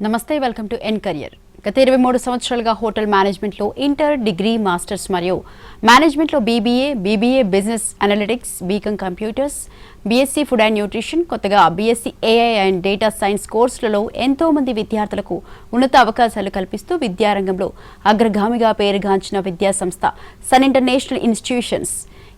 నమస్తే, welcome to N career. గత 23 సంవత్సరాలుగా హోటల్ మేనేజ్మెంట్లో ఇంటర్, డిగ్రీ, మాస్టర్స్ మరియు మేనేజ్మెంట్లో BBA business analytics, BCom computers, BSc food and nutrition, కొత్తగా BSc AI and data science కోర్సులలో ఎంతో మంది విద్యార్థులకు ఉన్నత అవకాశాలు కల్పిస్తూ విద్యారంగంలో అగ్రగామిగా పేరుగాంచిన విద్యాసంస్థ సన్ ఇంటర్నేషనల్ ఇన్స్టిట్యూషన్స్.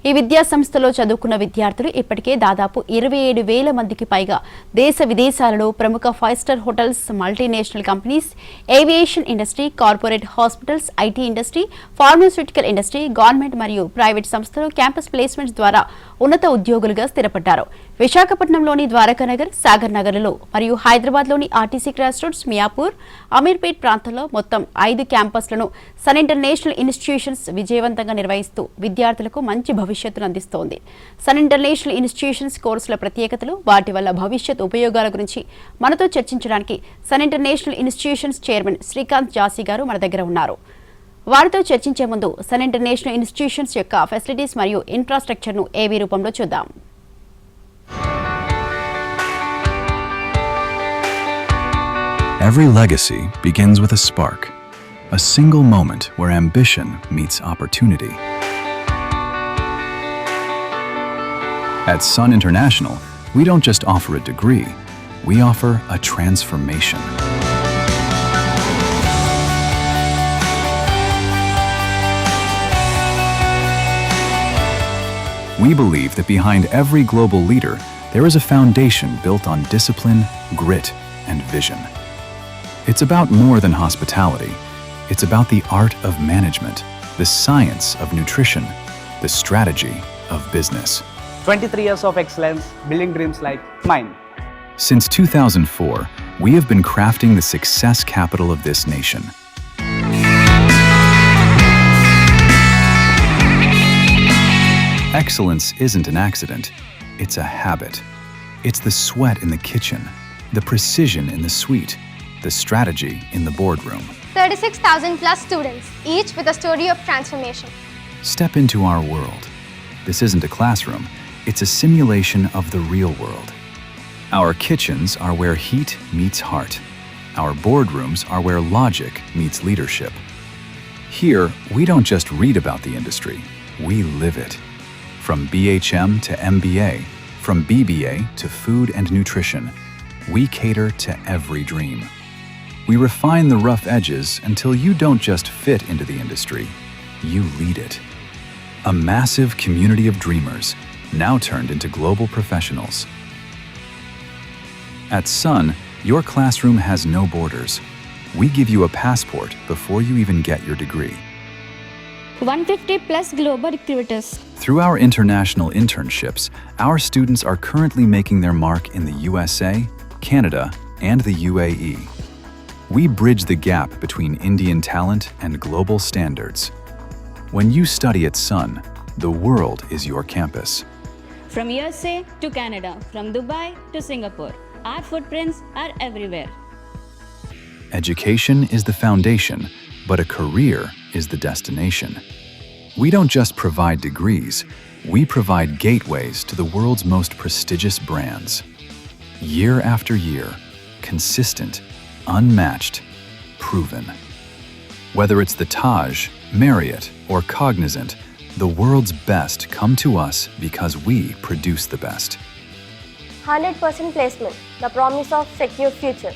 ఈ విద్యా సంస్థలో చదువుకున్న విద్యార్థులు ఇప్పటికే దాదాపు 27,000 మందికి పైగా దేశ విదేశాలలో ప్రముఖ 5 star hotels, multinational companies, aviation industry, corporate hospitals, IT industry, pharmaceutical industry, government మరియు ప్రైవేట్ సంస్థలు క్యాంపస్ ప్లేస్మెంట్స్ ద్వారా ఉన్నత ఉద్యోగులుగా స్థిరపడ్డారు. విశాఖపట్నంలోని ద్వారకానగర్, సాగర్ నగర్లలో మరియు హైదరాబాద్లోని RTC cross roads, Miyapur, Ameerpet ప్రాంతాల్లో మొత్తం 5 క్యాంపస్లను సన్ ఇంటర్నేషనల్ ఇన్స్టిట్యూషన్స్ విజయవంతంగా నిర్వహిస్తూ విద్యార్థులకు మంచి భవిష్యత్తును అందిస్తోంది. సన్ ఇంటర్నేషనల్ ఇన్స్టిట్యూషన్స్ కోర్సుల ప్రత్యేకతలు, వాటి వల్ల భవిష్యత్ ఉపయోగాల గురించి మనతో చర్చించడానికి sun international institutions chairman Srikanth Jasi గారు మన దగ్గర ఉన్నారు. వారితో చర్చించే ముందు సన్ ఇంటర్నేషనల్ ఇన్స్టిట్యూషన్స్ యొక్క ఫెసిలిటీస్ మరియు ఇన్ఫ్రాస్ట్రక్చర్ను ఏవీ రూపంలో చూద్దాం. Every legacy begins with a spark, a single moment where ambition meets opportunity. At Sun International, we don't just offer a degree, we offer a transformation. We believe that behind every global leader, there is a foundation built on discipline, grit, and vision. It's about more than hospitality. It's about the art of management, the science of nutrition, the strategy of business. 23 years of excellence, building dreams like mine. Since 2004, we have been crafting the success capital of this nation. Excellence isn't an accident, it's a habit. It's the sweat in the kitchen, the precision in the suite, the strategy in the boardroom. 36,000 plus students, each with a story of transformation. Step into our world. This isn't a classroom, it's a simulation of the real world. Our kitchens are where heat meets heart. Our boardrooms are where logic meets leadership. Here, we don't just read about the industry, we live it. From BHM to MBA, from BBA to food and nutrition, we cater to every dream. We refine the rough edges until you don't just fit into the industry, you lead it. A massive community of dreamers, now turned into global professionals. At Sun, your classroom has no borders. We give you a passport before you even get your degree. 150 plus global recruiters. Through our international internships, our students are currently making their mark in the USA, Canada, and the UAE. We bridge the gap between Indian talent and global standards. When you study at Sun, the world is your campus. From USA to Canada, from Dubai to Singapore, our footprints are everywhere. Education is the foundation, but a career is the destination. We don't just provide degrees, we provide gateways to the world's most prestigious brands. Year after year, consistent, unmatched, proven. Whether it's the Taj, Marriott, or Cognizant, the world's best come to us because we produce the best. 100% placement, the promise of secure future.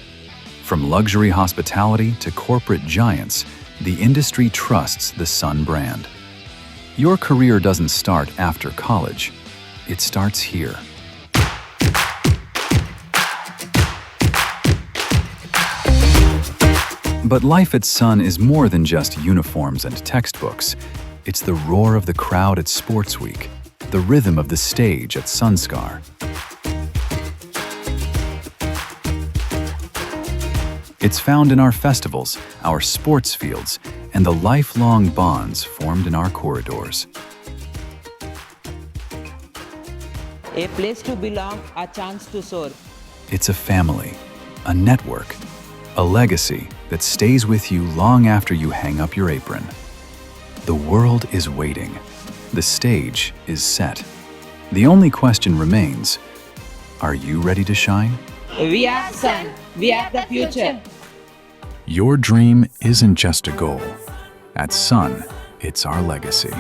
From luxury hospitality to corporate giants, the industry trusts the Sun brand. Your career doesn't start after college. It starts here. But life at Sun is more than just uniforms and textbooks. It's the roar of the crowd at Sports Week, the rhythm of the stage at Sunskar. It's found in our festivals, our sports fields, and the lifelong bonds formed in our corridors. A place to belong, a chance to soar. It's a family, a network, a legacy that stays with you long after you hang up your apron. The world is waiting. The stage is set. The only question remains, are you ready to shine? We are Sun. We are the future. Your dream isn't just a goal. At Sun, it's our legacy.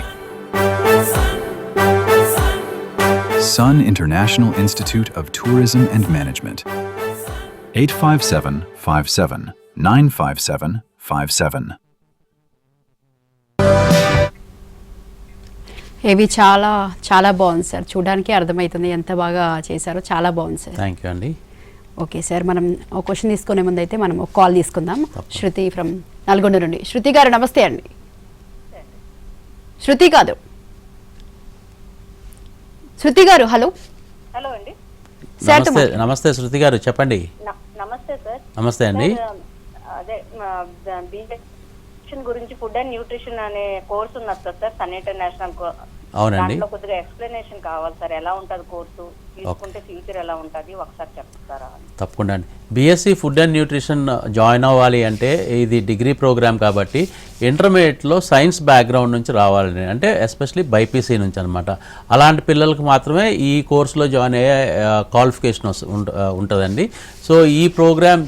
Sun International Institute of Tourism and Management. 85757 95757. ఇవి చాలా చాలా బాగుంది sir, చూడడానికి అర్థమవుతుంది ఎంత బాగా చేశారో, చాలా బాగుంది సార్. థ్యాంక్ యూ అండి. ఓకే సార్, మనం ఒక క్వశ్చన్ తీసుకునే ముందు అయితే మనం ఒక కాల్ తీసుకుందాం. శృతి ఫ్రమ్ నల్గొండ నుండి. శృతి గారు నమస్తే అండి. శృతి కాదు, శృతి గారు. హలో హలో అండి. సార్ నమస్తే నమస్తే శృతి గారు, చెప్పండి. నమస్తే సార్. నమస్తే అండి. అదే బీజన్ గురించి ఫుడ్ అండ్ న్యూట్రిషన్ అనే కోర్స్ ఉన్నది కదా సార్, సన్ ఇంటర్నేషనల్. అవునండి. దాంట్లో కొద్దిగా ఎక్స్ప్లెనేషన్ కావాలి సార్, ఎలా ఉంటుంది కోర్సు, తీసుకుంటే ఫ్యూచర్ ఎలా ఉంటుంది ఒకసారి చెప్తారా? తప్పకుండా అండి. BSc food and nutrition join అవ్వాలి అంటే ఇది డిగ్రీ ప్రోగ్రామ్ కాబట్టి ఇంటర్మీడియట్లో సైన్స్ బ్యాక్గ్రౌండ్ నుంచి రావాలని, అంటే ఎస్పెషలీ బైపీసీ నుంచి అనమాట. అలాంటి పిల్లలకు మాత్రమే ఈ కోర్సులో జాయిన్ అయ్యే క్వాలిఫికేషన్ ఉంటుందండి. సో ఈ ప్రోగ్రామ్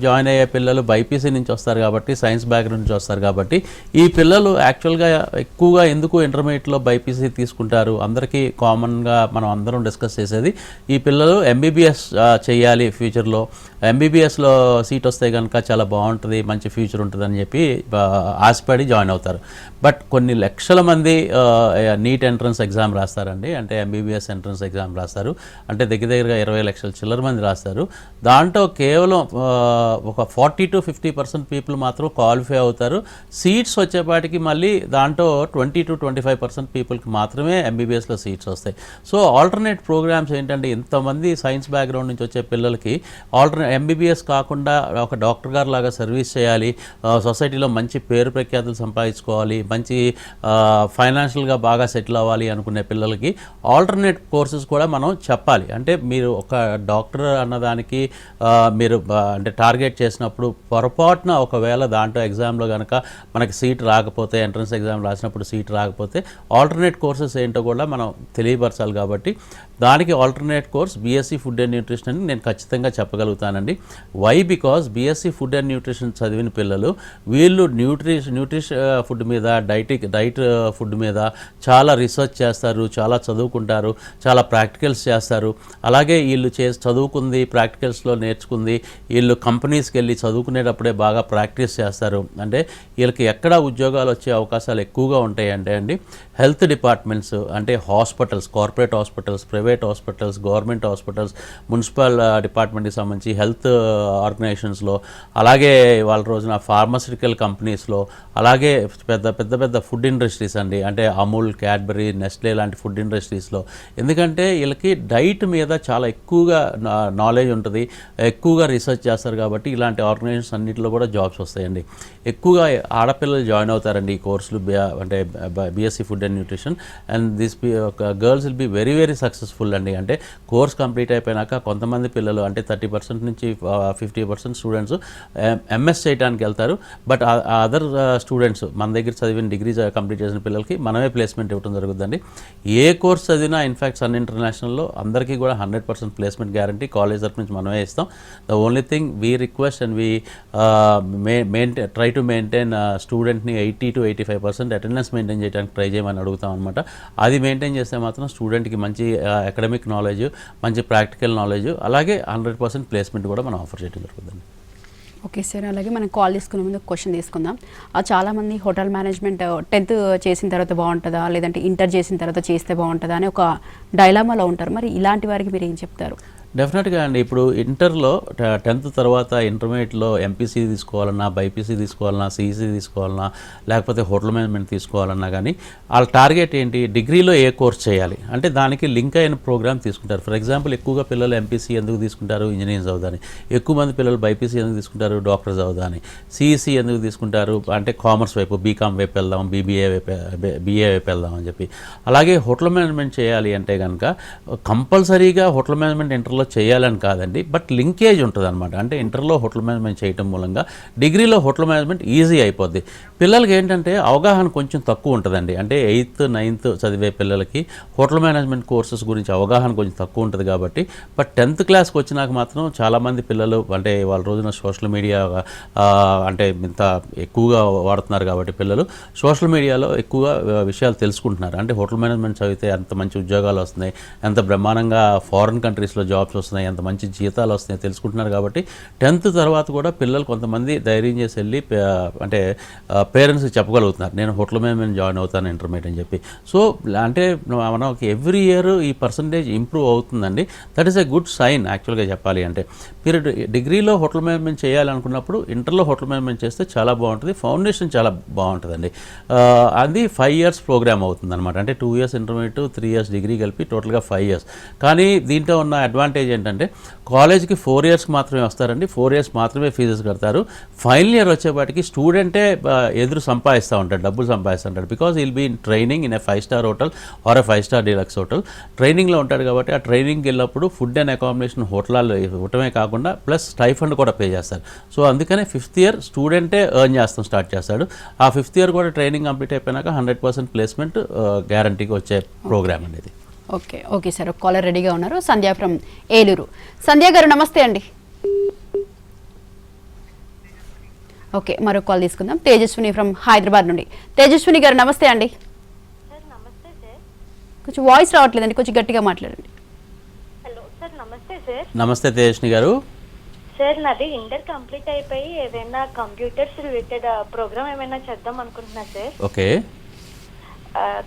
జాయిన్ అయ్యే పిల్లలు బైపీసీ నుంచి వస్తారు కాబట్టి, సైన్స్ బ్యాక్గ్రౌండ్ నుంచి వస్తారు కాబట్టి, ఈ పిల్లలు యాక్చువల్గా ఎక్కువగా ఎందుకు ఇంటర్మీడియట్లో బైపీసీ తీసుకుంటారు, అందరికీ కామన్గా మనం అందరం డిస్కస్ చేసేది ఈ పిల్లలు ఎంబీబీఎస్ చేయాలి ఫ్యూచర్లో, ఎంబీబీఎస్లో సీట్ వస్తే కనుక చాలా బాగుంటుంది, మంచి ఫ్యూచర్ ఉంటుంది అని చెప్పి ఆశపడి జాయిన్ అవుతారు. బట్ కొన్ని లక్షల మంది నీట్ ఎంట్రన్స్ ఎగ్జామ్ రాస్తారండి, అంటే ఎంబీబీఎస్ ఎంట్రన్స్ ఎగ్జామ్ రాస్తారు, అంటే దగ్గరగా 20 లక్షల చిల్లర మంది రాస్తారు. దాంట్లో కేవలం ఒక 40 to 50% పీపుల్ మాత్రం క్వాలిఫై అవుతారు. సీట్స్ వచ్చేపాటికి మళ్ళీ దాంట్లో 20 to 25% పీపుల్కి మాత్రమే ఎంబీబీఎస్లో సీట్స్ వస్తాయి. సో ఆల్టర్నేట్ ప్రోగ్రామ్స్ ఏంటంటే, ఇంతమంది సైన్స్ బ్యాక్గ్రౌండ్ నుంచి వచ్చే పిల్లలకి ఎంబీబీఎస్ కాకుండా ఒక డాక్టర్ గారు లాగా సర్వీస్ చేయాలి, సొసైటీలో మంచి పేరు ప్రఖ్యాతులు సంపాదించుకోవాలి, మంచి ఫైనాన్షియల్గా బాగా సెటిల్ అవ్వాలి అనుకునే పిల్లలకి ఆల్టర్నేట్ కోర్సెస్ కూడా మనం చెప్పాలి. అంటే మీరు ఒక డాక్టర్ అన్నదానికి మీరు అంటే టార్గెట్ చేసినప్పుడు పొరపాటున ఒకవేళ దాంట్లో ఎగ్జామ్లో కనుక మనకి సీట్ రాకపోతే, ఎంట్రన్స్ ఎగ్జామ్ రాసినప్పుడు సీట్ రాకపోతే ఆల్టర్నేట్ కోర్సెస్ ఏంటో కూడా మనం తెలియపరచాలి. కాబట్టి దానికి alternate course BSc food and nutrition అని నేను ఖచ్చితంగా చెప్పగలుగుతానండి. Why? Because BSc food and nutrition చదివిన పిల్లలు వీళ్ళు న్యూట్రిషన్ ఫుడ్ మీద, డైట్ ఫుడ్ మీద చాలా రీసెర్చ్ చేస్తారు, చాలా చదువుకుంటారు, చాలా ప్రాక్టికల్స్ చేస్తారు. అలాగే వీళ్ళు చదువుకుంది, ప్రాక్టికల్స్లో నేర్చుకుంది, వీళ్ళు కంపెనీస్కి వెళ్ళి చదువుకునేటప్పుడే బాగా ప్రాక్టీస్ చేస్తారు. అంటే వీళ్ళకి ఎక్కడ ఉద్యోగాలు వచ్చే అవకాశాలు ఎక్కువగా ఉంటాయి అంటే అండి, హెల్త్ డిపార్ట్మెంట్స్, అంటే hospitals, corporate hospitals, private hospitals, government hospitals, municipal డిపార్ట్మెంట్కి సంబంధించి హెల్త్ ఆర్గనైజేషన్స్లో, అలాగే వాళ్ళ రోజున ఫార్మాస్యూటికల్ కంపెనీస్లో, అలాగే పెద్ద ఫుడ్ ఇండస్ట్రీస్ అండి, అంటే అమూల్, క్యాడ్బరీ, నెస్లే లాంటి ఫుడ్ ఇండస్ట్రీస్లో. ఎందుకంటే వీళ్ళకి డైట్ మీద చాలా ఎక్కువగా నాలెడ్జ్ ఉంటుంది, ఎక్కువగా రీసెర్చ్ చేస్తారు కాబట్టి ఇలాంటి ఆర్గనైజేషన్స్ అన్నింటిలో కూడా జాబ్స్ వస్తాయండి. ఎక్కువగా ఆడపిల్లలు జాయిన్ అవుతారండి ఈ కోర్సులు, అంటే BSc food and nutrition. And this girls will be very very successful అండి. అంటే కోర్స్ కంప్లీట్ అయిపోయినాక కొంతమంది పిల్లలు, అంటే 30% నుంచి 50% స్టూడెంట్స్ ఎంఎస్ చేయడానికి వెళ్తారు. బట్ అదర్ స్టూడెంట్స్ మన దగ్గర చదివిన డిగ్రీ కంప్లీట్ చేసిన పిల్లలకి మనమే ప్లేస్మెంట్ ఇవ్వడం జరుగుతుందండి. ఏ కోర్స్ చదివినా ఇన్ఫ్యాక్ట్ సన్ ఇంటర్నేషనల్లో అందరికీ కూడా 100% ప్లేస్మెంట్ గ్యారంటీ కాలేజ్ తరఫు నుంచి మనమే ఇస్తాం. The only thing we request and we try to maintain స్టూడెంట్ని 80 to 85% అటెండెన్స్ మెయింటైన్ చేయడానికి ట్రై చేయమని అడుగుతాం అనమాట. అది మెయింటైన్ చేస్తే మాత్రం స్టూడెంట్కి మంచి అకాడమిక్ నాలెడ్జ్, మంచి ప్రాక్టికల్ నాలెడ్జ్, అలాగే 100% ప్లేస్మెంట్ కూడా మనం ఆఫర్ చేయడం జరుగుతుంది. ఓకే సార్, అలాగే మనం కాల్ తీసుకునే ముందు క్వశ్చన్ తీసుకుందాం. చాలామంది హోటల్ మేనేజ్మెంట్ 10th చేసిన తర్వాత బాగుంటుందా, లేదంటే ఇంటర్ చేసిన తర్వాత చేస్తే బాగుంటుందా అని ఒక డైలామాలో ఉంటారు. మరి ఇలాంటి వారికి మీరు ఏం చెప్తారు? డెఫినెట్గా అండి. ఇప్పుడు ఇంటర్లో 10th తర్వాత ఇంటర్మీడియట్లో ఎంపీసీ తీసుకోవాలన్నా, బైపీసీ తీసుకోవాలన్నా, సిఈసీ తీసుకోవాలన్నా, లేకపోతే హోటల్ మేనేజ్మెంట్ తీసుకోవాలన్నా కానీ వాళ్ళ టార్గెట్ ఏంటి, డిగ్రీలో ఏ కోర్స్ చేయాలి అంటే దానికి లింక్ అయిన ప్రోగ్రామ్ తీసుకుంటారు. ఫర్ ఎగ్జాంపుల్ ఎక్కువగా పిల్లలు ఎంపీసీ ఎందుకు తీసుకుంటారు, ఇంజనీరింగ్ చదువుదాని. ఎక్కువ మంది పిల్లలు బైపీసీ ఎందుకు తీసుకుంటారు, డాక్టర్ చదువుదాని. సిఈసీ ఎందుకు తీసుకుంటారు అంటే కామర్స్ వైపు, బీకామ్ వైపు వెళ్దాం, బీఏ వైపు వెళ్దాం అని చెప్పి. అలాగే హోటల్ మేనేజ్మెంట్ చేయాలి అంటే కనుక కంపల్సరీగా హోటల్ మేనేజ్మెంట్ ఇంటర్లో ఇంటర్లో చేయాలని కాదండి, బట్ లింకేజ్ ఉంటుంది అనమాట. అంటే ఇంటర్లో హోటల్ మేనేజ్మెంట్ చేయడం మూలంగా డిగ్రీలో హోటల్ మేనేజ్మెంట్ ఈజీ అయిపోద్ది. పిల్లలకి ఏంటంటే అవగాహన కొంచెం తక్కువ ఉంటుందండి. అంటే 8th 9th చదివే పిల్లలకి హోటల్ మేనేజ్మెంట్ కోర్సెస్ గురించి అవగాహన కొంచెం తక్కువ ఉంటుంది కాబట్టి, బట్ 10th క్లాస్కి వచ్చినాక మాత్రం చాలామంది పిల్లలు అంటే వాళ్ళ రోజున సోషల్ మీడియా అంటే ఇంత ఎక్కువగా వాడుతున్నారు కాబట్టి పిల్లలు సోషల్ మీడియాలో ఎక్కువగా విషయాలు తెలుసుకుంటున్నారు. అంటే హోటల్ మేనేజ్మెంట్ చదివితే ఎంత మంచి ఉద్యోగాలు వస్తున్నాయి, ఎంత బ్రహ్మాండంగా ఫారిన్ కంట్రీస్లో జాబ్స్ వస్తున్నాయి, ఎంత మంచి జీతాలు వస్తున్నాయి తెలుసుకుంటున్నారు. కాబట్టి 10th తర్వాత కూడా పిల్లలు కొంతమంది ధైర్యం చేసి వెళ్ళి అంటే పేరెంట్స్కి చెప్పగలుగుతున్నారు, నేను హోటల్ మేనేజ్మెంట్ జాయిన్ అవుతాను ఇంటర్మీడియట్ అని చెప్పి. సో అంటే మనకి ఎవ్రీ ఇయర్ ఈ పర్సంటేజ్ ఇంప్రూవ్ అవుతుందండి. That is a good sign యాక్చువల్గా చెప్పాలి అంటే. మీరు డిగ్రీలో హోటల్ మేనేజ్మెంట్ చేయాలనుకున్నప్పుడు ఇంటర్లో హోటల్ మేనేజ్మెంట్ చేస్తే చాలా బాగుంటుంది, ఫౌండేషన్ చాలా బాగుంటుందండి. అది 5 years ప్రోగ్రామ్ అవుతుంది అనమాట. అంటే 2 years ఇంటర్మీడియట్ 3 years డిగ్రీ కలిపి టోటల్గా 5 years. కానీ దీంట్లో ఉన్న అడ్వాంటేజ్ ఏంటంటే కాలేజ్కి 4 years మాత్రమే వస్తారండి, 4 years మాత్రమే ఫీజెస్ కడతారు. ఫైనల్ ఇయర్ వచ్చేపాటికి స్టూడెంటే ఎదురు సంపాదిస్తూ ఉంటాడు, డబ్బులు సంపాదిస్తూ ఉంటాడు. Because will be in training in a 5-star hotel or a 5-star deluxe hotel. ట్రైనింగ్లో ఉంటాడు కాబట్టి ఆ ట్రైనింగ్కి వెళ్ళినప్పుడు ఫుడ్ అండ్ అకామిడేషన్ హోటల్లో ఇవ్వటమే కాకుండా ప్లస్ స్టైఫండ్ కూడా పే చేస్తారు. సో అందుకనే 5th year స్టూడెంటే ఎర్న్ చేస్తాం స్టార్ట్ చేస్తాడు. ఆ 5th year కూడా ట్రైనింగ్ కంప్లీట్ అయిపోయినాక 100% ప్లేస్మెంట్ గ్యారంటీగా వచ్చే ప్రోగ్రామ్ అనేది. ఓకే ఓకే సార్, ఒక కాలర్ రెడీగా ఉన్నారు, సంధ్య ఫ్రమ్ ఏలూరు. సంధ్య గారు నమస్తే అండి. ఓకే, మరో కాల్ తీసుకుందాం. తేజస్విని ఫ్రమ్ హైదరాబాద్ నుండి. తేజస్విని గారు నమస్తే అండి. సార్ నమస్తే సార్. కొంచెం వాయిస్ రావట్లేదండి, కొంచెం గట్టిగా మాట్లాడండి. హలో సార్, నమస్తే సార్. నమస్తే తేజస్విని గారు. సార్ నాది ఇంటర్ కంప్లీట్ అయిపోయి ఏదైనా కంప్యూటర్స్ రిలేటెడ్ ప్రోగ్రామ్ ఏమైనా చేద్దాం అనుకుంటున్నా సార్. ఓకే,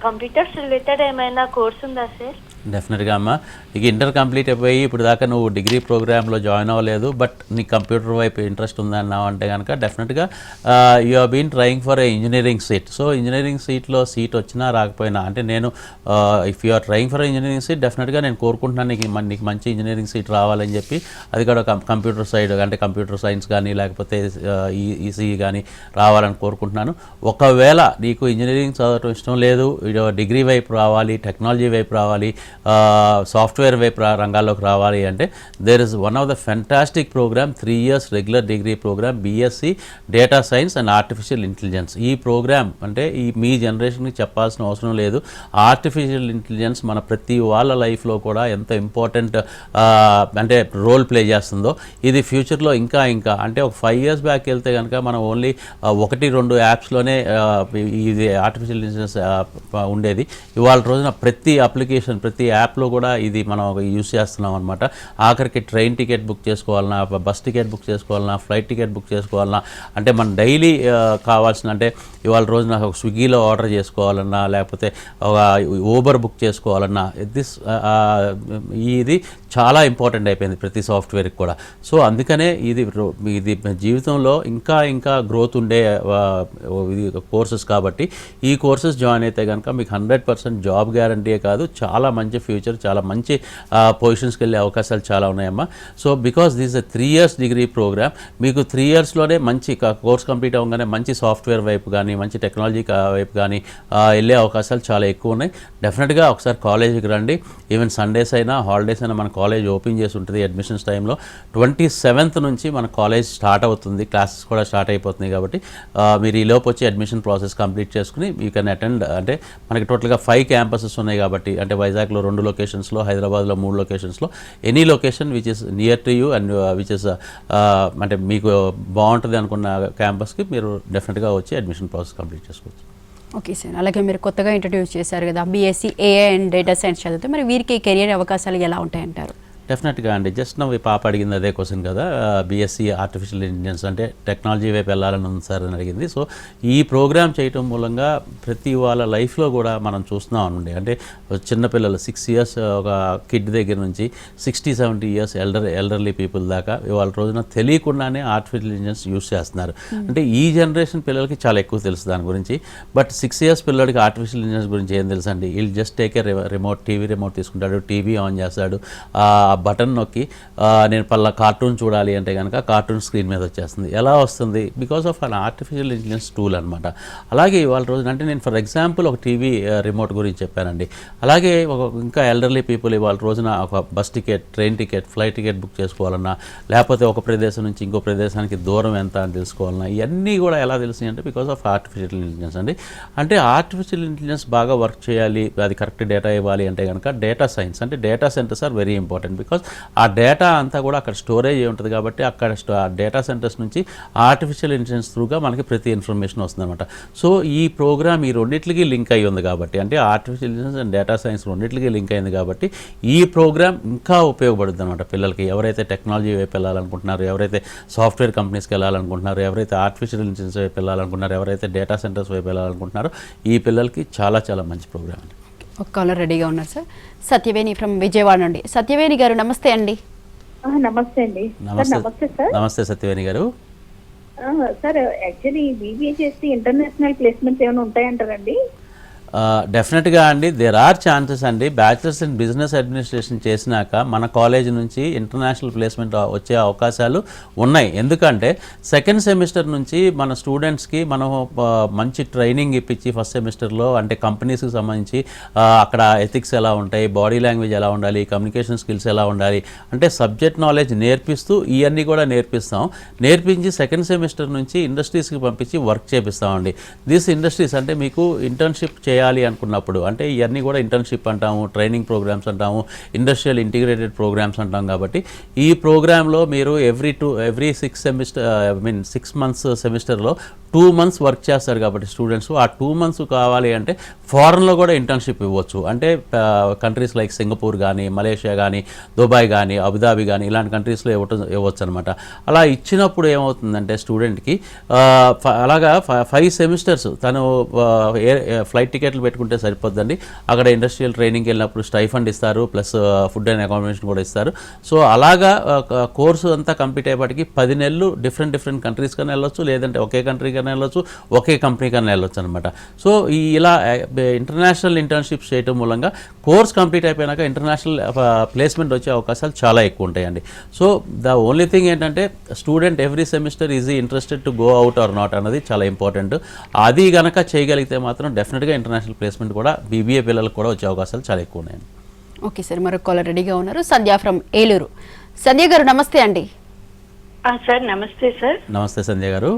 కంప్యూటర్స్ రిలేటెడ్ ఏమైనా కోర్స్ ఉందా సార్? డెఫినెట్గా అమ్మ, ఇక ఇంటర్ కంప్లీట్ అయిపోయి ఇప్పుడు దాకా నువ్వు డిగ్రీ ప్రోగ్రాంలో జాయిన్ అవ్వలేదు, బట్ నీకు కంప్యూటర్ వైపు ఇంట్రెస్ట్ ఉందన్నావు అంటే కనుక డెఫినెట్గా you have been trying for a engineering seat. So engineering సీట్లో సీట్ వచ్చినా రాకపోయినా అంటే నేను if you are trying for engineering seat డెఫినెట్గా నేను కోరుకుంటున్నాను నీకు మంచి ఇంజనీరింగ్ సీట్ రావాలని చెప్పి. అది కూడా కంప్యూటర్ సైడ్ అంటే కంప్యూటర్ సైన్స్ కానీ లేకపోతే ఈసీఈ కానీ రావాలని కోరుకుంటున్నాను. ఒకవేళ నీకు ఇంజనీరింగ్ చదవటం ఇష్టం లేదు, డిగ్రీ వైపు రావాలి, టెక్నాలజీ వైపు రావాలి, సాఫ్ట్వేర్ వైపు రంగాల్లోకి రావాలి అంటే there is one of the fantastic program 3 years regular degree program BSc data science and artificial intelligence. ఈ ప్రోగ్రామ్ అంటే మీ జనరేషన్కి చెప్పాల్సిన అవసరం లేదు. ఆర్టిఫిషియల్ ఇంటెలిజెన్స్ మన ప్రతి వాళ్ళ లైఫ్లో కూడా ఎంత ఇంపార్టెంట్ అంటే రోల్ ప్లే చేస్తుందో ఇది ఫ్యూచర్లో ఇంకా అంటే ఒక 5 years బ్యాక్ వెళ్తే కనుక మనం ఓన్లీ 1-2 యాప్స్లోనే ఇది ఆర్టిఫిషియల్ ఇంటెలిజెన్స్ ఉండేది. ఇవాళ రోజున ప్రతి అప్లికేషన్ ప్రతి యాప్లో కూడా ఇది మనం యూజ్ చేస్తున్నాం అనమాట. ఆఖరికి ట్రైన్ టికెట్ బుక్ చేసుకోవాలన్నా, బస్ టికెట్ బుక్ చేసుకోవాలన్నా, ఫ్లైట్ టికెట్ బుక్ చేసుకోవాలన్నా, అంటే మన డైలీ కావాల్సిన అంటే ఇవాళ రోజున ఒక స్విగ్గీలో ఆర్డర్ చేసుకోవాలన్నా లేకపోతే ఒక ఊబర్ బుక్ చేసుకోవాలన్నా ఇది చాలా ఇంపార్టెంట్ అయిపోయింది ప్రతి సాఫ్ట్వేర్కి కూడా. సో అందుకనే ఇది జీవితంలో ఇంకా గ్రోత్ ఉండే కోర్సెస్ కాబట్టి ఈ కోర్సెస్ జాయిన్ అయితే కనుక మీకు 100% జాబ్ గ్యారంటీయే కాదు, చాలా మంచి ఫ్యూచర్, చాలా మంచి పొజిషన్స్కి వెళ్ళే అవకాశాలు చాలా ఉన్నాయమ్మా. So because this a 3 years degree program, మీకు 3 yearsలోనే మంచి కోర్స్ కంప్లీట్ అవ్వగానే మంచి సాఫ్ట్వేర్ వైపు కానీ మంచి టెక్నాలజీ వైపు కానీ వెళ్ళే అవకాశాలు చాలా ఎక్కువ ఉన్నాయి. డెఫినెట్గా ఒకసారి కాలేజీకి రండి. ఈవెన్ సండేస్ అయినా హాలిడేస్ అయినా మన కాలేజ్ ఓపెన్ చేసి ఉంటుంది. అడ్మిషన్స్ టైంలో 27th నుంచి మన కాలేజ్ స్టార్ట్ అవుతుంది, క్లాసెస్ కూడా స్టార్ట్ అయిపోతున్నాయి. కాబట్టి మీరు ఈ లోపు వచ్చి అడ్మిషన్ ప్రాసెస్ కంప్లీట్ చేసుకుని యూ కెన్ అటెండ్. అంటే మనకి టోటల్గా 5 campuses ఉన్నాయి కాబట్టి అంటే వైజాగ్లో 2 locations, హైదరాబాద్లో 3 locations, any location which is near to you and which is అంటే మీకు బాగుంటుంది అనుకున్న క్యాంపస్కి మీరు డెఫినెట్గా వచ్చి అడ్మిషన్ ప్రాసెస్ కంప్లీట్ చేసుకోవచ్చు. ఓకే సార్, అలాగే మీరు కొత్తగా ఇంట్రడ్యూస్ చేశారు కదా BSc AI and data science చదివితే మరి వీరికి కెరియర్ అవకాశాలు ఎలా ఉంటాయంటారు? డెఫినెట్గా అండి, జస్ట్ నవ్వు పాప అడిగింది అదే క్వశ్చన్ కదా, బీఎస్సీ ఆర్టిఫిషియల్ ఇంటెలిజెన్స్ అంటే టెక్నాలజీ వైపు వెళ్ళాలని ఉంది సార్ అని అడిగింది. సో ఈ ప్రోగ్రామ్ చేయటం మూలంగా ప్రతి వాళ్ళ లైఫ్లో కూడా మనం చూస్తున్నాం అండి. అంటే చిన్నపిల్లలు 6 years ఒక కిడ్ దగ్గర నుంచి 60-70 years ఎల్డర్లీ పీపుల్ దాకా ఇవాళ రోజున తెలియకుండానే ఆర్టిఫిషియల్ ఇంటెలిజెన్స్ యూస్ చేస్తున్నారు. అంటే ఈ జనరేషన్ పిల్లలకి చాలా ఎక్కువ తెలుసు దాని గురించి. బట్ 6 years పిల్లడికి ఆర్టిఫిషియల్ ఇంటెలిజెన్స్ గురించి ఏం తెలుసు అండి? వీళ్ళు just take a remote, TV remote తీసుకుంటాడు, టీవీ ఆన్ చేస్తాడు, బటన్ నొక్కి నేను పల్ల కార్టూన్ చూడాలి అంటే కనుక కార్టూన్ స్క్రీన్ మీద వచ్చేస్తుంది. ఎలా వస్తుంది? Because of an artificial intelligence tool అనమాట. అలాగే ఇవాళ రోజున అంటే నేను ఫర్ ఎగ్జాంపుల్ ఒక టీవీ రిమోట్ గురించి చెప్పానండి. అలాగే ఇంకా ఎల్డర్లీ పీపుల్ ఇవాళ రోజున ఒక bus ticket, train ticket, flight ticket book చేసుకోవాలన్నా, లేకపోతే ఒక ప్రదేశం నుంచి ఇంకో ప్రదేశానికి దూరం ఎంత అని తెలుసుకోవాలన్నా, ఇవన్నీ కూడా ఎలా తెలుస్తాయి అంటే బికాస్ ఆఫ్ ఆర్టిఫిషియల్ ఇంటెలిజెన్స్ అండి. అంటే ఆర్టిఫిషియల్ ఇంటెలిజెన్స్ బాగా వర్క్ చేయాలి, అది కరెక్ట్ డేటా ఇవ్వాలి అంటే కనుక డేటా సైన్స్ అంటే data centres are very important. Because ఆ డేటా అంతా కూడా అక్కడ స్టోరేజ్ అయి ఉంటుంది కాబట్టి అక్కడ ఆ డేటా సెంటర్స్ నుంచి ఆర్టిఫిషియల్ ఇంటెలిజెన్స్ త్రూగా మనకి ప్రతి ఇన్ఫర్మేషన్ వస్తుందన్నమాట. సో ఈ ప్రోగ్రామ్ ఈ రెండింటికి లింక్ అయ్యి ఉంది కాబట్టి, అంటే artificial intelligence and data science రెండింటికి లింక్ అయింది కాబట్టి ఈ ప్రోగ్రామ్ ఇంకా ఉపయోగపడుతుంది అనమాట పిల్లలకి. ఎవరైతే టెక్నాలజీ వైపు వెళ్ళాలనుకుంటున్నారు, ఎవరైతే సాఫ్ట్వేర్ కంపెనీస్కి వెళ్ళాలనుకుంటున్నారు, ఎవరైతే ఆర్టిఫిషియల్ ఇంటెలిజెన్స్ వైపు వెళ్ళాలనుకుంటున్నారు, ఎవరైతే డేటా సెంటర్స్ వైపు వెళ్ళాలనుకుంటున్నారో ఈ పిల్లలకి చాలా చాలా మంచి ప్రోగ్రామ్ అండి. ఒక కాలర్ రెడీగా ఉన్నారు సార్. సత్యవేణి ఫ్రమ్ విజయవాడ నుండి. సత్యవేణి గారు నమస్తే అండి. నమస్తే అండి. నమస్తే సార్. నమస్తే సత్యవేణి గారు. సార్ యాక్చువల్లీ బీబీఏ చేసి ఇంటర్నేషనల్ ప్లేస్మెంట్స్ ఏమైనా ఉంటాయంటారండి? డెఫినెట్గా అండి, దేర్ ఆర్ ఛాన్సెస్ అండి. బ్యాచిలర్స్ ఇన్ బిజినెస్ అడ్మినిస్ట్రేషన్ చేసినాక మన కాలేజ్ నుంచి ఇంటర్నేషనల్ ప్లేస్మెంట్ వచ్చే అవకాశాలు ఉన్నాయి. ఎందుకంటే సెకండ్ సెమిస్టర్ నుంచి మన స్టూడెంట్స్కి మనం మంచి ట్రైనింగ్ ఇప్పించి ఫస్ట్ సెమిస్టర్లో అంటే కంపెనీస్కి సంబంధించి అక్కడ ఎథిక్స్ ఎలా ఉంటాయి, బాడీ లాంగ్వేజ్ ఎలా ఉండాలి, కమ్యూనికేషన్ స్కిల్స్ ఎలా ఉండాలి అంటే సబ్జెక్ట్ నాలెడ్జ్ నేర్పిస్తూ ఇవన్నీ కూడా నేర్పిస్తాం. నేర్పించి సెకండ్ సెమిస్టర్ నుంచి ఇండస్ట్రీస్కి పంపించి వర్క్ చేపిస్తామండి. దిస్ ఇండస్ట్రీస్ అంటే మీకు ఇంటర్న్షిప్ చేయాలి అనుకున్నప్పుడు అంటే ఇవన్నీ కూడా ఇంటర్న్షిప్ అంటాము, ట్రైనింగ్ ప్రోగ్రామ్స్ అంటాము, ఇండస్ట్రియల్ ఇంటిగ్రేటెడ్ ప్రోగ్రామ్స్ అంటాం. కాబట్టి ఈ ప్రోగ్రాంలో మీరు ఎవ్రీ 6 months సెమిస్టర్లో 2 months వర్క్ చేస్తారు కాబట్టి స్టూడెంట్స్ ఆ 2 months కావాలి అంటే ఫారెన్లో కూడా ఇంటర్న్షిప్ ఇవ్వచ్చు. అంటే కంట్రీస్ లైక్ సింగపూర్ కానీ, మలేషియా కానీ, దుబాయ్ కానీ, అబుదాబి కానీ ఇలాంటి కంట్రీస్లో ఇవ్వచ్చు అనమాట. అలా ఇచ్చినప్పుడు ఏమవుతుందంటే స్టూడెంట్కి అలాగా 5 సెమిస్టర్స్ తను ఫ్లైట్ టికెట్లు పెట్టుకుంటే సరిపోద్దండి. అక్కడ ఇండస్ట్రియల్ ట్రైనింగ్కి వెళ్ళినప్పుడు స్టైఫండ్ ఇస్తారు, ప్లస్ ఫుడ్ అండ్ అకామిడేషన్ కూడా ఇస్తారు. సో అలాగా కోర్సు అంతా కంప్లీట్ అయ్యేపటికి 10 నెలలు డిఫరెంట్ కంట్రీస్ కన్నా వెళ్ళొచ్చు, లేదంటే ఒకే కంట్రీ కన్నా వెళ్ళొచ్చు, ఒకే కంపెనీ కన్నా వెళ్ళొచ్చు అనమాట. సో ఇలా ఇంటర్నేషనల్ ఇంటర్న్షిప్స్ చేయడం మూలంగా కోర్స్ కంప్లీట్ అయిపోయినాక ఇంటర్నేషనల్ ప్లేస్మెంట్ వచ్చే అవకాశాలు చాలా ఎక్కువ ఉంటాయండి. సో ద ఓన్లీ థింగ్ ఏంటంటే student every semester is interested to go out or not అన్నది చాలా ఇంపార్టెంట్. అది గనక చేయగలిగితే మాత్రం డెఫినెట్గా ఇంటర్నేషనల్ ప్లేస్మెంట్ కూడా బీబీఏ పిల్లలకు కూడా వచ్చే అవకాశాలు చాలా ఎక్కువ ఉన్నాయండి. ఓకే సార్, మరొక కాలర్ రెడీగా ఉన్నారు. సంధ్య ఫ్రమ్ ఏలూరు. సంధ్య గారు నమస్తే అండి. సార్ నమస్తే సార్. నమస్తే సంధ్య గారు.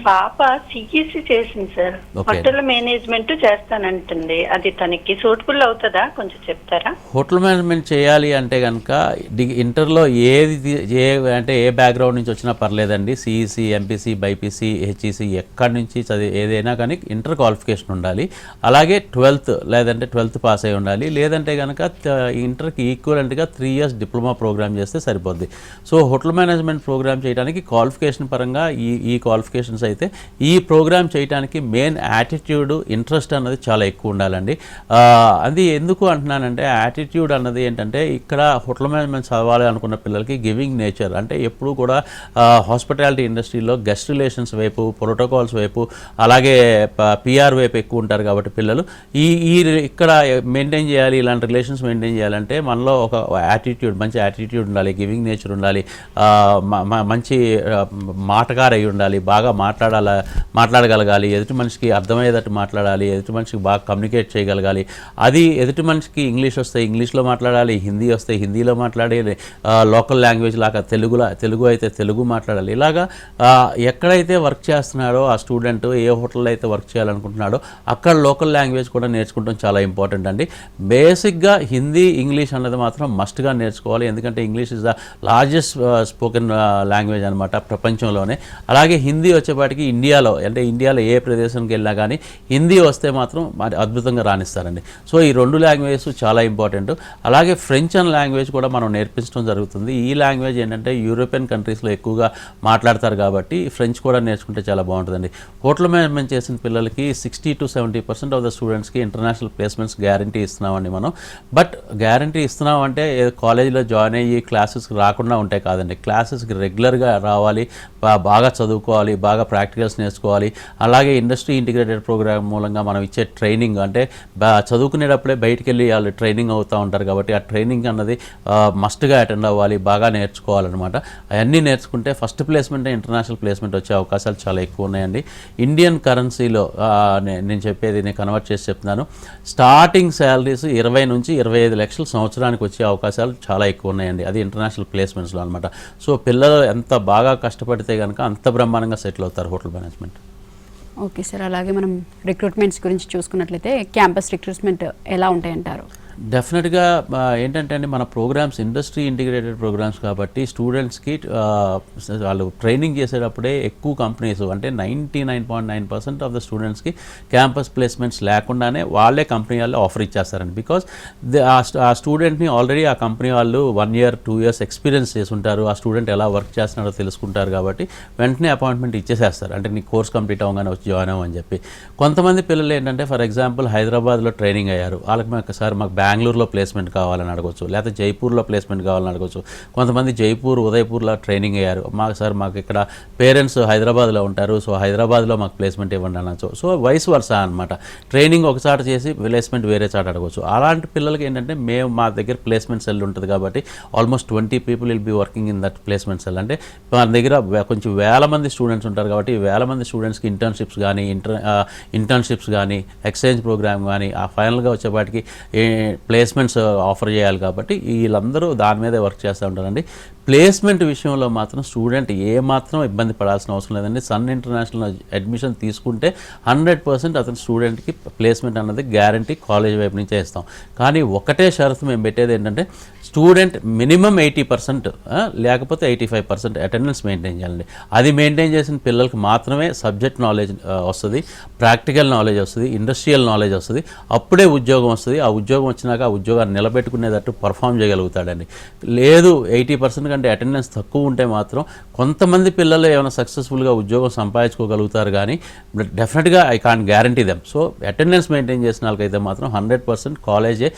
పాప సిఈసి చేసింది సార్, హోటల్ మేనేజ్మెంట్ చేస్తానంటుంది. అది తనకి సూటబుల్ అవుతుందా కొంచెం చెప్తారా? హోటల్ మేనేజ్మెంట్ చేయాలి అంటే కనుక ఇంటర్లో అంటే ఏ బ్యాక్గ్రౌండ్ నుంచి వచ్చినా పర్లేదండి. సిఈసి, ఎంపీసీ, బైపీసీ, హెచ్ఈసి ఎక్కడి నుంచి ఏదైనా కానీ ఇంటర్ క్వాలిఫికేషన్ ఉండాలి. అలాగే 12th లేదంటే 12th పాస్ అయి ఉండాలి. లేదంటే కనుక ఇంటర్కి ఈక్వలెంట్గా 3 years డిప్లొమా ప్రోగ్రామ్ చేస్తే సరిపోద్ది. సో హోటల్ మేనేజ్మెంట్ ప్రోగ్రామ్ చేయడానికి క్వాలిఫికేషన్ పరంగా ఈ క్వాలిఫికేషన్స్ అయితే ఈ ప్రోగ్రామ్ చేయడానికి మెయిన్ యాటిట్యూడ్, ఇంట్రెస్ట్ అన్నది చాలా ఎక్కువ ఉండాలండి. అది ఎందుకు అంటున్నానంటే యాటిట్యూడ్ అన్నది ఏంటంటే ఇక్కడ హోటల్ మేనేజ్మెంట్ చదవాలి అనుకున్న పిల్లలకి గివింగ్ నేచర్ అంటే ఎప్పుడు కూడా హాస్పిటాలిటీ ఇండస్ట్రీలో గెస్ట్ రిలేషన్స్ వైపు, ప్రోటోకాల్స్ వైపు, అలాగే పిఆర్ వైపు ఎక్కువ ఉంటారు. కాబట్టి పిల్లలు ఇక్కడ మెయింటైన్ చేయాలి, ఇలాంటి రిలేషన్స్ మెయింటైన్ చేయాలంటే మనలో ఒక యాటిట్యూడ్, మంచి యాటిట్యూడ్ ఉండాలి, గివింగ్ నేచర్ ఉండాలి, మంచి మాటగారు అయి ఉండాలి, బాగా మాట్లాడగలగాలి, ఎదుటి మనిషికి అర్థమయ్యేటట్టు మాట్లాడాలి, ఎదుటి మనిషికి బాగా కమ్యూనికేట్ చేయగలగాలి. అది ఎదుటి మనిషికి ఇంగ్లీష్ వస్తే ఇంగ్లీష్లో మాట్లాడాలి, హిందీ వస్తే హిందీలో మాట్లాడాలి, లోకల్ లాంగ్వేజ్ లాగా తెలుగు అయితే తెలుగు మాట్లాడాలి. ఇలాగా ఎక్కడైతే వర్క్ చేస్తున్నాడో ఆ స్టూడెంట్ ఏ హోటల్లో అయితే వర్క్ చేయాలనుకుంటున్నాడో అక్కడ లోకల్ లాంగ్వేజ్ కూడా నేర్చుకుంటాం చాలా ఇంపార్టెంట్ అండి. బేసిక్గా హిందీ, ఇంగ్లీష్ అన్నది మాత్రం మస్ట్గా నేర్చుకోవాలి. ఎందుకంటే English is the largest spoken language అనమాట ప్రపంచంలోనే. అలాగే హిందీ వచ్చేపాటికి ఇండియాలో ఏ ప్రదేశానికి వెళ్ళినా కానీ హిందీ వస్తే మాత్రం మరి అద్భుతంగా రాణిస్తారండి. సో ఈ 2 లాంగ్వేజెస్ చాలా ఇంపార్టెంట్. అలాగే ఫ్రెంచ్ అనే లాంగ్వేజ్ కూడా మనం నేర్పించడం జరుగుతుంది. ఈ లాంగ్వేజ్ ఏంటంటే యూరోపియన్ కంట్రీస్లో ఎక్కువగా మాట్లాడతారు కాబట్టి ఫ్రెంచ్ కూడా నేర్చుకుంటే చాలా బాగుంటుందండి. హోటల్ మేనేజ్మెంట్ చేసిన పిల్లలకి 60 to 70% ఆఫ్ ద స్టూడెంట్స్కి ఇంటర్నేషనల్ ప్లేస్మెంట్స్ గ్యారంటీ ఇస్తున్నామండి మనం. బట్ గ్యారంటీ ఇస్తున్నామంటే కాలేజీలో జాయిన్ అయ్యి క్లాసెస్కి రాకుండా ఉంటాయి కాదండి. క్లాసెస్కి రెగ్యులర్గా రావాలి, బాగా చదువుకోవాలి, బాగా ప్రాక్టికల్స్ నేర్చుకోవాలి. అలాగే ఇండస్ట్రీ ఇంటిగ్రేటెడ్ ప్రోగ్రామ్ మూలంగా మనం ఇచ్చే ట్రైనింగ్ అంటే చదువుకునేటప్పుడే బయటికి వెళ్ళి వాళ్ళు ట్రైనింగ్ అవుతూ ఉంటారు కాబట్టి ఆ ట్రైనింగ్ అన్నది మస్ట్గా అటెండ్ అవ్వాలి, బాగా నేర్చుకోవాలన్నమాట. అవన్నీ నేర్చుకుంటే ఫస్ట్ ప్లేస్మెంట్ ఇంటర్నేషనల్ ప్లేస్మెంట్ వచ్చే అవకాశాలు చాలా ఎక్కువ ఉన్నాయండి. ఇండియన్ కరెన్సీలో నేను చెప్పేది నేను కన్వర్ట్ చేసి చెప్తున్నాను. స్టార్టింగ్ శాలరీస్ 20 నుంచి 25 లక్షలు సంవత్సరానికి వచ్చే అవకాశాలు చాలా ఎక్కువ ఉన్నాయండి. అది ఇంటర్నేషనల్ ప్లేస్మెంట్స్లో అనమాట. సో పిల్లలు ఎంత బాగా కష్టపడితే కనుక అంత బ్రహ్మాండంగా సెటిల్ అవుతారు హోటల్ మేనేజ్మెంట్. ఓకే సార్, అలాగే మనం రిక్రూట్మెంట్స్ గురించి చూసుకున్నట్లయితే క్యాంపస్ రిక్రూట్మెంట్ ఎలా ఉంటాయంటారు? డెఫినెట్గా ఏంటంటే అండి మన ప్రోగ్రామ్స్ ఇండస్ట్రీ ఇంటిగ్రేటెడ్ ప్రోగ్రామ్స్ కాబట్టి స్టూడెంట్స్కి వాళ్ళు ట్రైనింగ్ చేసేటప్పుడే ఎక్కువ కంపెనీస్ అంటే 99.9% ఆఫ్ ద స్టూడెంట్స్కి క్యాంపస్ ప్లేస్మెంట్స్ లేకుండానే వాళ్ళే కంపెనీ వాళ్ళు ఆఫర్ ఇచ్చేస్తారండి. బికాస్ ఆ స్టూడెంట్ని ఆల్రెడీ ఆ కంపెనీ వాళ్ళు 1 year 2 years ఎక్స్పీరియన్స్ చేసి ఉంటారు. ఆ స్టూడెంట్ ఎలా వర్క్ చేస్తున్నారో తెలుసుకుంటారు కాబట్టి వెంటనే అపాయింట్మెంట్ ఇచ్చేసేస్తారు. అంటే నీ కోర్స్ కంప్లీట్ అవ్వగానే వచ్చి జాయిన్ అవ్వని చెప్పి. కొంతమంది పిల్లలు ఏంటంటే ఫర్ ఎగ్జాంపుల్ హైదరాబాద్లో ట్రైనింగ్ అయ్యారు, వాళ్ళకి సార్ మాకు బెంగళూరులో ప్లేస్మెంట్ కావాలని అడగవచ్చు, లేకపోతే జైపూర్లో ప్లేస్మెంట్ కావాలని అడగవచ్చు. కొంతమంది జైపూర్ ఉదయపూర్లో ట్రైనింగ్ అయ్యారు, మాకు ఇక్కడ పేరెంట్స్ హైదరాబాద్లో ఉంటారు, సో హైదరాబాద్లో మాకు ప్లేస్మెంట్ ఇవ్వండి అనొచ్చు. సో వైస్ వర్సా అనమాట. ట్రైనింగ్ ఒక చాట చేసి ప్లేస్మెంట్ వేరే చాట అడగవచ్చు. అలాంటి పిల్లలకి ఏంటంటే మా దగ్గర ప్లేస్మెంట్ సెల్ ఉంటుంది కాబట్టి almost 20 people will be working in that placement cell. అంటే మన దగ్గర కొంచెం వేల మంది స్టూడెంట్స్ ఉంటారు కాబట్టి వేల మంది స్టూడెంట్స్కి ఇంటర్న్షిప్స్ కానీ ఎక్స్చేంజ్ ప్రోగ్రామ్ కానీ ఆ ఫైనల్గా వచ్చేపాటికి ప్లేస్మెంట్స్ ఆఫర్ చేయాలి కాబట్టి వీళ్ళందరూ దాని మీదే వర్క్ చేస్తూ ఉంటారండి. ప్లేస్మెంట్ విషయంలో మాత్రం స్టూడెంట్ ఏమాత్రం ఇబ్బంది పడాల్సిన అవసరం లేదండి. సన్ ఇంటర్నేషనల్ అడ్మిషన్ తీసుకుంటే 100% అతని స్టూడెంట్కి ప్లేస్మెంట్ అన్నది గ్యారంటీ కాలేజ్ వైపు నుంచే ఇస్తాం. కానీ ఒకటే షరతు మేము పెట్టేది ఏంటంటే స్టూడెంట్ మినిమం 80% లేకపోతే 85% అటెండెన్స్ మెయింటైన్ చేయాలండి. అది మెయింటైన్ చేసిన పిల్లలకి మాత్రమే సబ్జెక్ట్ నాలెడ్జ్ వస్తుంది, ప్రాక్టికల్ నాలెడ్జ్ వస్తుంది, ఇండస్ట్రియల్ నాలెడ్జ్ వస్తుంది. అప్పుడే ఉద్యోగం వస్తుంది. ఆ ఉద్యోగం వచ్చినాక ఆ ఉద్యోగాన్ని నిలబెట్టుకునేటట్టు పర్ఫామ్ చేయగలుగుతాడండి. లేదు 80% కంటే అటెండెన్స్ తక్కువ ఉంటే మాత్రం కొంతమంది పిల్లలు ఏమైనా సక్సెస్ఫుల్గా ఉద్యోగం సంపాదించుకోగలుగుతారు కానీ డెఫినెట్గా I can't guarantee them. So attendance maintain చేసిన వాళ్ళకైతే మాత్రం 100% కాలేజే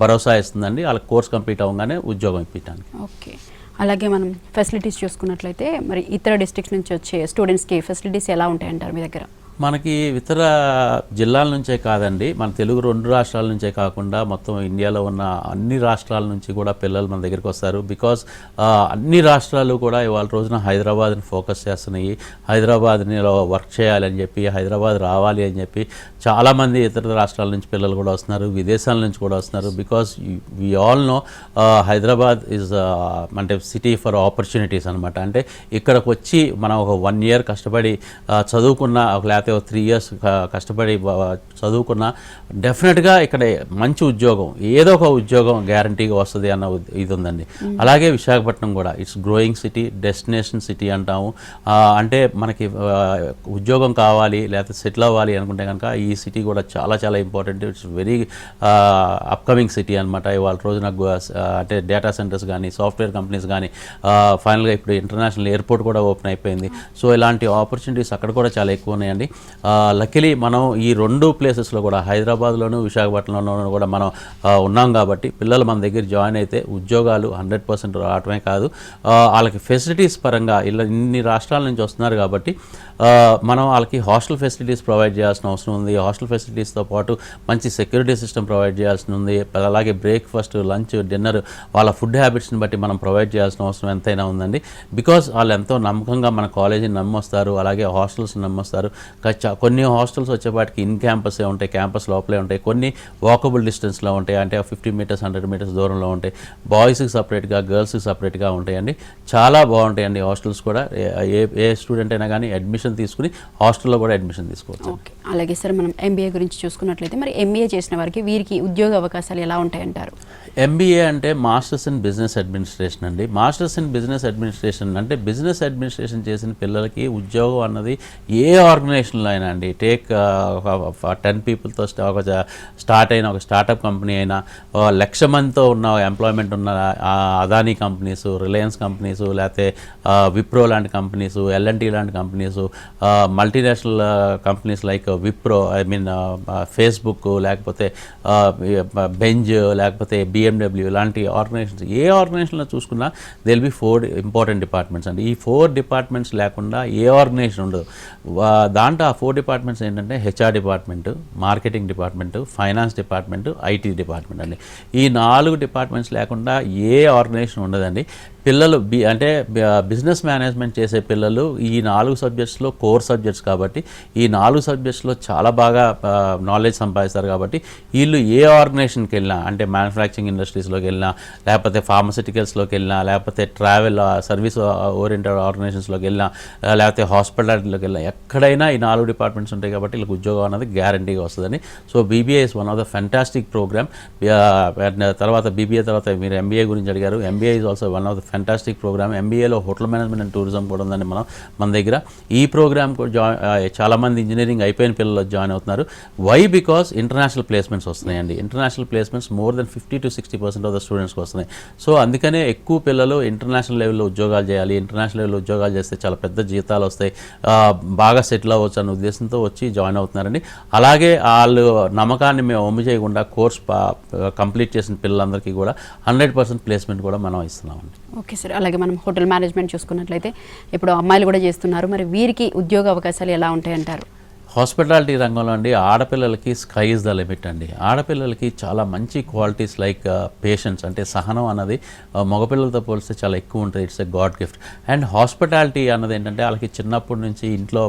భరోసా ఇస్తుందండి వాళ్ళ కోర్స్ కంప్లీట్ అవ్వగానే ఉద్యోగం ఇప్పించడానికి. ఓకే, అలాగే మనం ఫెసిలిటీస్ చూసుకున్నట్లయితే మరి ఇతర డిస్ట్రిక్ట్స్ నుంచి వచ్చే స్టూడెంట్స్కి ఫెసిలిటీస్ ఎలా ఉంటాయంటారు మీ దగ్గర? మనకి ఇతర జిల్లాల నుంచే కాదండి, మన తెలుగు 2 రాష్ట్రాల నుంచే కాకుండా మొత్తం ఇండియాలో ఉన్న అన్ని రాష్ట్రాల నుంచి కూడా పిల్లలు మన దగ్గరికి వస్తారు. బికాస్ అన్ని రాష్ట్రాలు కూడా ఇవాళ రోజున హైదరాబాద్ని ఫోకస్ చేస్తున్నాయి. హైదరాబాద్లో వర్క్ చేయాలని చెప్పి, హైదరాబాద్ రావాలి అని చెప్పి చాలామంది ఇతర రాష్ట్రాల నుంచి పిల్లలు కూడా వస్తున్నారు, విదేశాల నుంచి కూడా వస్తున్నారు. Because we all know Hyderabad is అంటే సిటీ ఫర్ ఆపర్చునిటీస్ అనమాట. అంటే ఇక్కడికి వచ్చి మనం ఒక 1 year కష్టపడి చదువుకున్న లేకపోతే 3 years కష్టపడి చదువుకున్న డెఫినెట్గా ఇక్కడ మంచి ఉద్యోగం ఏదో ఒక ఉద్యోగం గ్యారంటీగా వస్తుంది అన్న ఇది ఉందండి. అలాగే విశాఖపట్నం కూడా it's growing city, destination city అంటాము. అంటే మనకి ఉద్యోగం కావాలి లేకపోతే సెటిల్ అవ్వాలి అనుకుంటే కనుక ఈ సిటీ కూడా చాలా చాలా important. It's very upcoming city అనమాట. ఇవాళ రోజున అంటే డేటా సెంటర్స్ కానీ సాఫ్ట్వేర్ కంపెనీస్ కానీ ఫైనల్గా ఇప్పుడు ఇంటర్నేషనల్ ఎయిర్పోర్ట్ కూడా ఓపెన్ అయిపోయింది. సో ఇలాంటి ఆపర్చునిటీస్ అక్కడ కూడా చాలా ఎక్కువ ఉన్నాయండి. లక్కీలీ మనం ఈ 2 ప్లేసెస్లో కూడా హైదరాబాద్లోను విశాఖపట్నంలోనూ కూడా మనం ఉన్నాం కాబట్టి పిల్లలు మన దగ్గర జాయిన్ అయితే ఉద్యోగాలు 100% రావటమే కాదు, వాళ్ళకి ఫెసిలిటీస్ పరంగా ఇన్ని రాష్ట్రాల నుంచి వస్తున్నారు కాబట్టి మనం వాళ్ళకి హాస్టల్ ఫెసిలిటీస్ ప్రొవైడ్ చేయాల్సిన అవసరం ఉంది. హాస్టల్ ఫెసిలిటీస్తో పాటు మంచి సెక్యూరిటీ సిస్టమ్ ప్రొవైడ్ చేయాల్సి ఉంది. అలాగే బ్రేక్ఫాస్ట్, లంచ్, డిన్నర్ వాళ్ళ ఫుడ్ హ్యాబిట్స్ని బట్టి మనం ప్రొవైడ్ చేయాల్సిన అవసరం ఎంతైనా ఉందండి. బికాస్ వాళ్ళు ఎంతో నమ్మకంగా మన కాలేజీని నమ్మొస్తారు, అలాగే హాస్టల్స్ని నమ్మొస్తారు. కొన్ని హాస్టల్స్ వచ్చేపాటికి ఇన్ క్యాంపసే ఉంటాయి, క్యాంపస్ లోపలే ఉంటాయి. కొన్ని వాకబుల్ డిస్టెన్స్లో ఉంటాయి, అంటే 50 meters 100 meters దూరంలో ఉంటాయి. బాయ్స్కి సపరేట్గా, గర్ల్స్కి సపరేట్గా ఉంటాయండి. చాలా బాగుంటాయండి హాస్టల్స్ కూడా. ఏ స్టూడెంట్ అయినా కానీ అడ్మిషన్ తీసుకుని హాస్టల్లో కూడా అడ్మిషన్ తీసుకోవచ్చు. ఓకే, అలాగే సార్ మనం ఎంబీఏ గురించి చూసుకున్నట్లయితే మరి ఎంబీఏ చేసిన వారికి వీరికి ఉద్యోగ అవకాశాలు ఎలా ఉంటాయంటారు? ఎంబీఏ అంటే మాస్టర్స్ ఇన్ బిజినెస్ అడ్మినిస్ట్రేషన్ అండి. మాస్టర్స్ ఇన్ బిజినెస్ అడ్మినిస్ట్రేషన్ అంటే బిజినెస్ అడ్మినిస్ట్రేషన్ చేసిన పిల్లలకి ఉద్యోగం అన్నది ఏ ఆర్గనైజేషన్లో అయినా అండి, టేక్ 10 peopleతో స్టార్ట్ అయిన ఒక స్టార్టప్ కంపెనీ అయినా, 1,00,000 మందితో ఉన్న ఎంప్లాయ్మెంట్ ఉన్న అదానీ కంపెనీస్, రిలయన్స్ కంపెనీస్, లేకపోతే విప్రో లాంటి కంపెనీస్, L&T లాంటి companies, multinational companies like Wipro, Facebook, లేకపోతే బెంజ్, లేకపోతే BMW లాంటి ఆర్గనైజేషన్స్, ఏ ఆర్గనైజేషన్లో చూసుకున్నా they will be 4 important departments అండి. ఈ 4 డిపార్ట్మెంట్స్ లేకుండా ఏ ఆర్గనైజేషన్ ఉండదు. దాంట్లో ఆ 4 డిపార్ట్మెంట్స్ ఏంటంటే HR department, marketing department, finance department, IT department అండి. ఈ 4 డిపార్ట్మెంట్స్ లేకుండా ఏ ఆర్గనైజేషన్ ఉండదండి. పిల్లలు బిజినెస్ మేనేజ్మెంట్ చేసే పిల్లలు ఈ 4 సబ్జెక్ట్స్లో కోర్ సబ్జెక్ట్స్ కాబట్టి ఈ 4 సబ్జెక్ట్స్లో చాలా బాగా నాలెడ్జ్ సంపాదిస్తారు. కాబట్టి వీళ్ళు ఏ ఆర్గనైజేషన్కి వెళ్ళినా, అంటే మ్యానుఫ్యాక్చరింగ్ ఇండస్ట్రీస్లోకి వెళ్ళినా, లేకపోతే ఫార్మసిటికల్స్లోకి వెళ్ళినా, లేకపోతే ట్రావెల్ సర్వీస్ ఓరియంటెడ్ ఆర్గనైజేషన్స్లోకి వెళ్ళినా, లేకపోతే హాస్పిటాలిటీలోకి వెళ్ళినా, ఎక్కడైనా ఈ 4 డిపార్ట్మెంట్స్ ఉంటాయి కాబట్టి వీళ్ళకి ఉద్యోగం అనేది గ్యారంటీగా వస్తుందని. So BBA is one of the fantastic program. తర్వాత BBA తర్వాత మీరు MBA గురించి అడిగారు. MBA is also one of the fantastic program. MBAలో హోటల్ మేనేజ్మెంట్ అండ్ టూరిజం కూడా ఉందండి మన దగ్గర. ఈ ప్రోగ్రామ్ చాలామంది ఇంజనీరింగ్ అయిపోయిన పిల్లలు జాయిన్ అవుతున్నారు. వై? బికాస్ ఇంటర్నేషనల్ ప్లేస్మెంట్స్ వస్తున్నాయండి. International placements more than 50 to 60% of the స్టూడెంట్స్కి వస్తున్నాయి. సో అందుకనే ఎక్కువ పిల్లలు ఇంటర్నేషనల్ లెవెల్లో ఉద్యోగాలు చేయాలి, ఇంటర్నేషనల్ లెవెల్లో ఉద్యోగాలు చేస్తే చాలా పెద్ద జీతాలు వస్తాయి, బాగా సెటిల్ అవ్వచ్చు అన్న ఉద్దేశంతో వచ్చి జాయిన్ అవుతున్నారండి. అలాగే వాళ్ళు నమ్మకాన్ని మేము ఒమ్ము చేయకుండా కోర్స్ కంప్లీట్ చేసిన పిల్లలందరికీ కూడా 100% ప్లేస్మెంట్ కూడా మనం ఇస్తున్నామండి. Okay sir. అలాగే మనం హోటల్ మేనేజ్మెంట్ చూసుకున్నట్లయితే ఇప్పుడు అమ్మాయిలు కూడా చేస్తున్నారు, మరి వీరికి ఉద్యోగ అవకాశాలు ఎలా ఉంటాయంటారు? హాస్పిటాలిటీ రంగంలో అండి ఆడపిల్లలకి స్కై ఇస్ ద లిమిట్ అండి. ఆడపిల్లలకి చాలా మంచి క్వాలిటీస్ లైక్ పేషెన్స్, అంటే సహనం అన్నది మగపిల్లలతో పోలిస్తే చాలా ఎక్కువ ఉంటుంది. It's a God gift. And hospitality అన్నది ఏంటంటే వాళ్ళకి చిన్నప్పటి నుంచి ఇంట్లో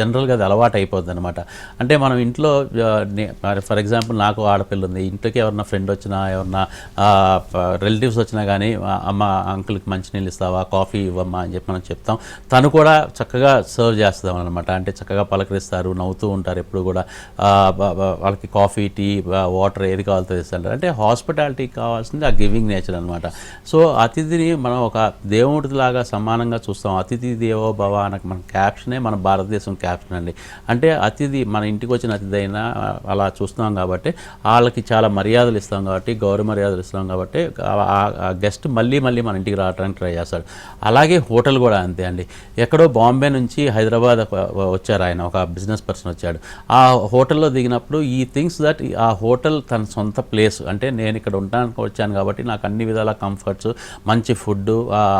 జనరల్గా అది అలవాటు అయిపోద్ది అనమాట. అంటే మనం ఇంట్లో ఫర్ ఎగ్జాంపుల్ నాకు ఆడపిల్ల ఉంది, ఇంట్లోకి ఎవరన్నా ఫ్రెండ్ వచ్చినా, ఎవరన్నా రిలేటివ్స్ వచ్చినా కానీ అమ్మ అంకుల్కి మంచినీళ్ళు ఇస్తావా, కాఫీ ఇవ్వమ్మా అని చెప్పి మనం చెప్తాం. తను కూడా చక్కగా సర్వ్ చేస్తాం అనమాట. అంటే చక్కగా పలకరిస్తారు, నవ్వుతూ ఉంటారు ఎప్పుడు కూడా. వాళ్ళకి కాఫీ, టీ, వాటర్ ఏది కావాలో తెస్తారు. అంటే హాస్పిటాలిటీకి కావాల్సింది ఆ గివింగ్ నేచర్ అనమాట. సో అతిథిని మనం ఒక దేవుడిలాగా సమానంగా చూస్తాం. అతిథి దేవో భవ అన్న మన క్యాప్షనే మన భారతదేశం క్యాప్షన్ అండి. అంటే అతిథి మన ఇంటికి వచ్చిన అతిథి అయినా అలా చూస్తున్నాం కాబట్టి వాళ్ళకి చాలా మర్యాదలు ఇస్తాం కాబట్టి, గౌరవ మర్యాదలు ఇస్తాం కాబట్టి ఆ గెస్ట్ మళ్ళీ మన ఇంటికి రావడానికి ట్రై చేస్తాడు. అలాగే హోటల్ కూడా అంతే అండి. ఎక్కడో బాంబే నుంచి హైదరాబాద్ వచ్చారు ఆయన, ఒక బిజినెస్ పర్సన్ వచ్చాడు. ఆ హోటల్లో దిగినప్పుడు ఈ థింగ్స్ దట్ ఆ హోటల్ తన సొంత ప్లేస్, అంటే నేను ఇక్కడ ఉండడానికి వచ్చాను కాబట్టి నాకు అన్ని విధాల కంఫర్ట్స్, మంచి ఫుడ్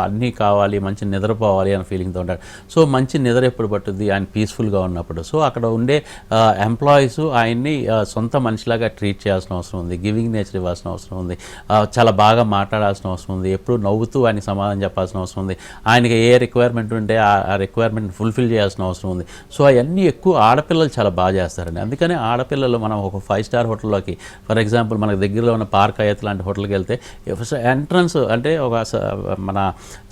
అన్నీ కావాలి, మంచి నిద్రపోవాలి అనే ఫీలింగ్తో ఉంటాడు. సో మంచి నిద్ర ఎప్పుడు పట్టుద్ది? ఆయన పీస్ఫుల్గా ఉన్నప్పుడు. సో అక్కడ ఉండే ఎంప్లాయీస్ ఆయన్ని సొంత మనిషిలాగా ట్రీట్ చేయాల్సిన అవసరం ఉంది, గివింగ్ నేచర్ ఇవ్వాల్సిన అవసరం ఉంది, చాలా బాగా మాట్లాడాల్సిన అవసరం ఉంది, ఎప్పుడు నవ్వుతూ ఆయనకి సమాధానం చెప్పాల్సిన అవసరం ఉంది, ఆయనకి ఏ రిక్వైర్మెంట్ ఉంటే ఆ రిక్వైర్మెంట్ ఫుల్ఫిల్ చేయాల్సిన అవసరం ఉంది. సో అవన్నీ ఎక్కువ ఆడపిల్లలు చాలా బాగా చేస్తారండి. అందుకనే ఆడపిల్లలు మనం ఒక 5-star హోటల్లోకి, ఫర్ ఎగ్జాంపుల్ మనకు దగ్గరలో ఉన్న పార్క్ అయ్యత్ లాంటి హోటల్కి వెళ్తే ఎంట్రన్స్ అంటే ఒక మన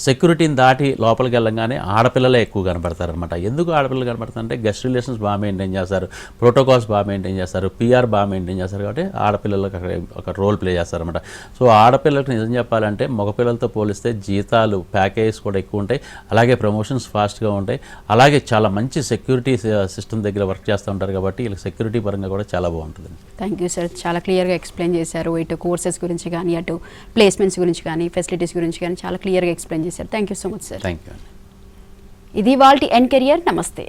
సెక్యూరిటీని దాటి లోపలికి వెళ్ళంగానే ఆడపిల్లలే ఎక్కువ కనపడతారనమాట. ఎందుకు ఆడపిల్లలు కనపడతారంటే గెస్ట్ రిలేషన్స్ బాగా మెయింటైన్ చేస్తారు, ప్రోటోకాల్స్ బాగా మెయింటైన్ చేస్తారు, PR బాగా మెయింటైన్ చేస్తారు. కాబట్టి ఆడపిల్లలకు అక్కడ ఒక రోల్ ప్లే చేస్తారనమాట. సో ఆడపిల్లలకు నిజం చెప్పాలంటే మగపిల్లలతో పోలిస్తే జీతాలు, ప్యాకేజెస్ కూడా ఎక్కువ ఉంటాయి, అలాగే ప్రమోషన్స్ ఫాస్ట్గా ఉంటాయి, అలాగే చాలా మంచి సెక్యూరిటీ సిస్టమ్ దగ్గర వర్క్ చేస్తూ ఉంటారు కాబట్టి వీళ్ళకి సెక్యూరిటీ పరంగా కూడా చాలా బాగుంటుంది. Thank you sir. చాలా క్లియర్గా ఎక్స్ప్లెయిన్ చేశారు. ఇటు కోర్సెస్ గురించి కానీ, అటు ప్లేస్మెంట్స్ గురించి కానీ, ఫెసిలిటీస్ గురించి కానీ చాలా క్లియర్గా ఎక్స్ప్లెయిన్ చేశారు. Thank you so much sir. Thank you. ఇది వాల్టి ఎన్ కెరియర్. నమస్తే.